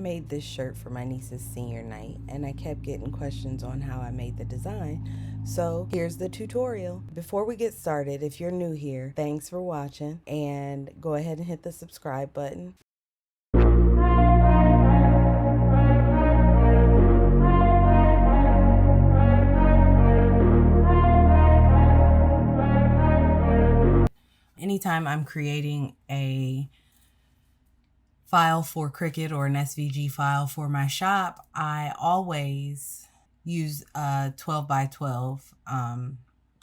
made this shirt for my niece's senior night, and I kept getting questions on how I made the design. So here's the tutorial. Before we get started, if you're new here, thanks for watching, and go ahead and hit the subscribe button. Anytime I'm creating a file for Cricut or an SVG file for my shop, I always use a 12 by 12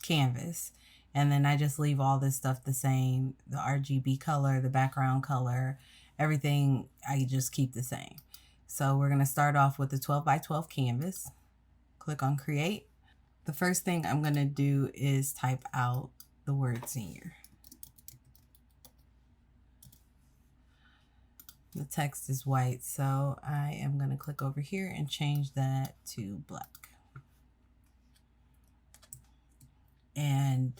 canvas, and then I just leave all this stuff the same. The RGB color, the background color, everything I just keep the same. So we're going to start off with the 12 by 12 canvas. Click on create. The first thing I'm going to do is type out the word senior. The text is white, so I am going to click over here and change that to black. And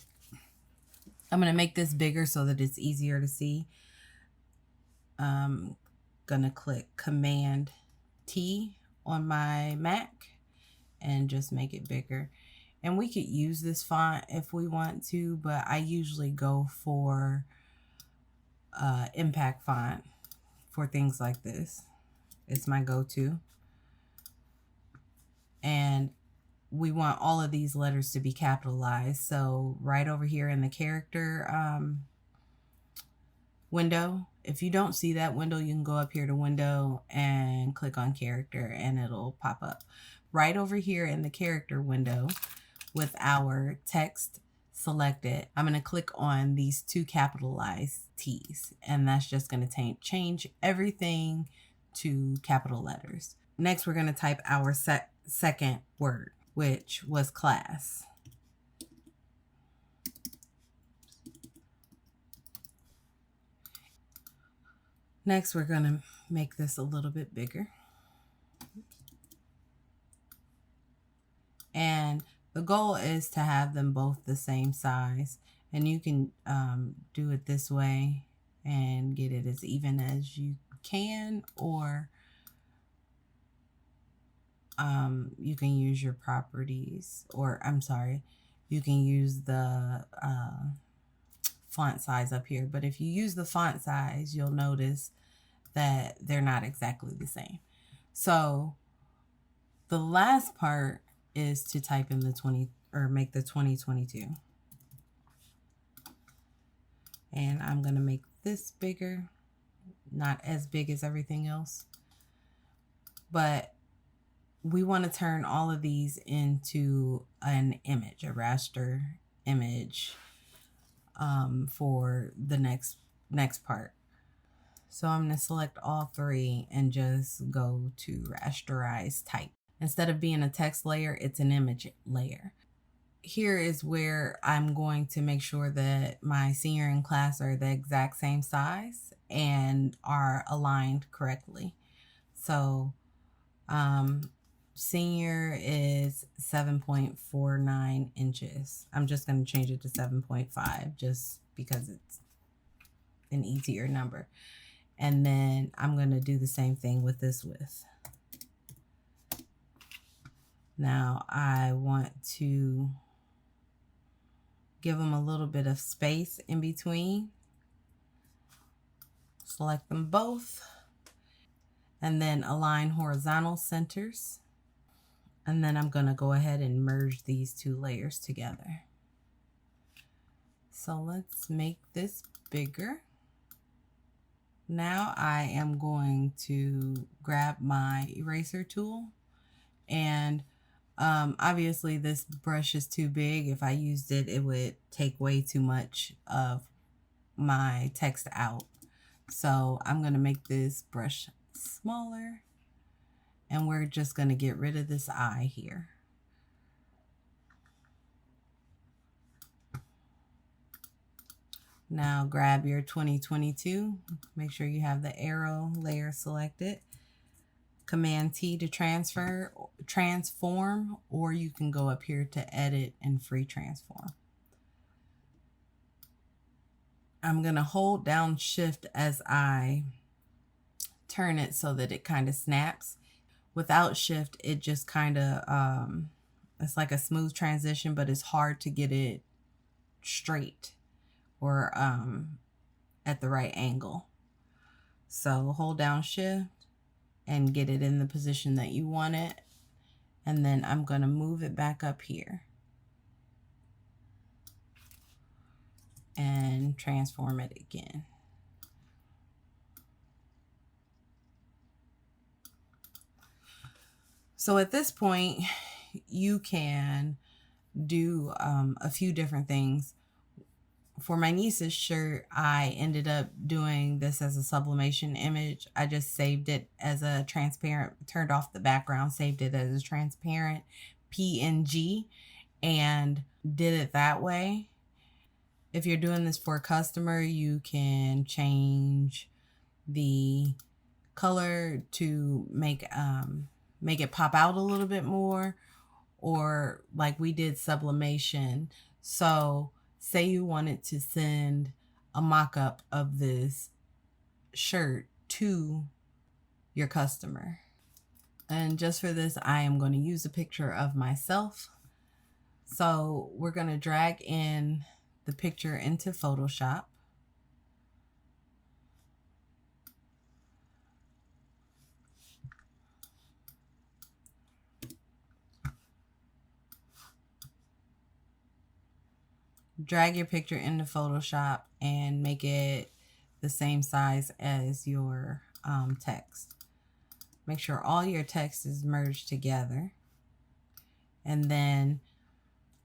I'm going to make this bigger so that it's easier to see. I'm going to click Command T on my Mac and just make it bigger. And we could use this font if we want to, but I usually go for impact font for things like this. It's my go-to. And we want all of these letters to be capitalized. So right over here in the character window, if you don't see that window, you can go up here to window and click on character and it'll pop up. Right over here in the character window with our text selected, I'm going to click on these two capitalized T's, and that's just going to change everything to capital letters. Next, we're going to type our second word, which was class. Next, we're going to make this a little bit bigger. And the goal is to have them both the same size. And you can do it this way and get it as even as you can, or you can use your properties, or I'm sorry, you can use the font size up here. But if you use the font size, you'll notice that they're not exactly the same. So the last part is to type in the 20 or make the 2022. And I'm going to make this bigger, not as big as everything else. But we want to turn all of these into an image, a raster image for the next part. So I'm going to select all three and just go to rasterize type. Instead of being a text layer, it's an image layer. Here is where I'm going to make sure that my senior and class are the exact same size and are aligned correctly. So senior is 7.49 inches. I'm just going to change it to 7.5 just because it's an easier number. And then I'm going to do the same thing with this width. Now I want to give them a little bit of space in between. Select them both and then align horizontal centers. And then I'm going to go ahead and merge these two layers together. So let's make this bigger. Now I am going to grab my eraser tool, and obviously this brush is too big. If I used it, it would take way too much of my text out. So I'm going to make this brush smaller, and we're just going to get rid of this eye here. Now grab your 2022, make sure you have the arrow layer selected. Command T to transform, or you can go up here to edit and free transform. I'm going to hold down Shift as I turn it so that it kind of snaps. Without shift, it just kind of, it's like a smooth transition, but it's hard to get it straight or at the right angle. So hold down shift and get it in the position that you want it. And then I'm going to move it back up here and transform it again. So at this point, you can do a few different things. For my niece's shirt, I ended up doing this as a sublimation image. I just saved it as a transparent, turned off the background, saved it as a transparent PNG, and did it that way. If you're doing this for a customer, you can change the color to make it pop out a little bit more, or like we did sublimation. So say you wanted to send a mock-up of this shirt to your customer. And just for this, I am going to use a picture of myself. So we're going to drag in the picture into Photoshop. Drag your picture into Photoshop and make it the same size as your text. Make sure all your text is merged together. And then,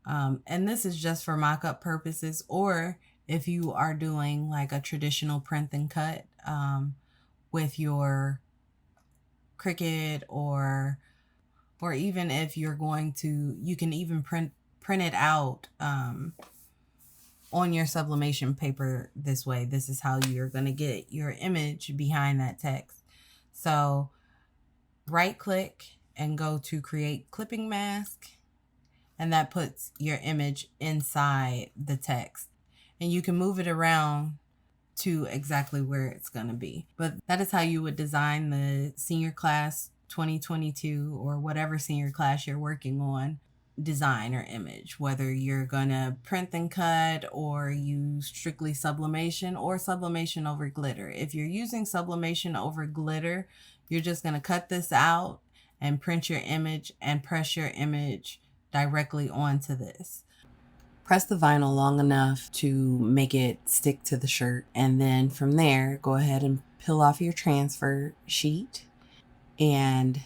and this is just for mock-up purposes, or if you are doing like a traditional print and cut with your Cricut, or even if you're going to, you can even print it out on your sublimation paper this way. This is how you're going to get your image behind that text. So right click and go to create clipping mask, and that puts your image inside the text, and you can move it around to exactly where it's going to be. But that is how you would design the senior class 2022 or whatever senior class you're working on design or image, whether you're gonna print and cut or use strictly sublimation or sublimation over glitter. If you're using sublimation over glitter, you're just gonna cut this out and print your image and press your image directly onto this. Press the vinyl long enough to make it stick to the shirt, and then from there go ahead and peel off your transfer sheet and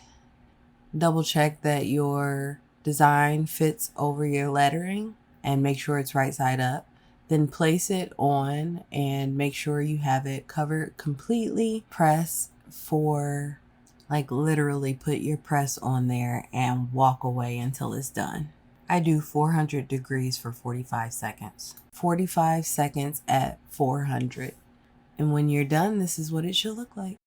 double check that your design fits over your lettering and make sure it's right side up. Then place it on and make sure you have it covered completely. Press for, like, literally put your press on there and walk away until it's done. I do 400 degrees for 45 seconds. 45 seconds at 400. And when you're done, this is what it should look like.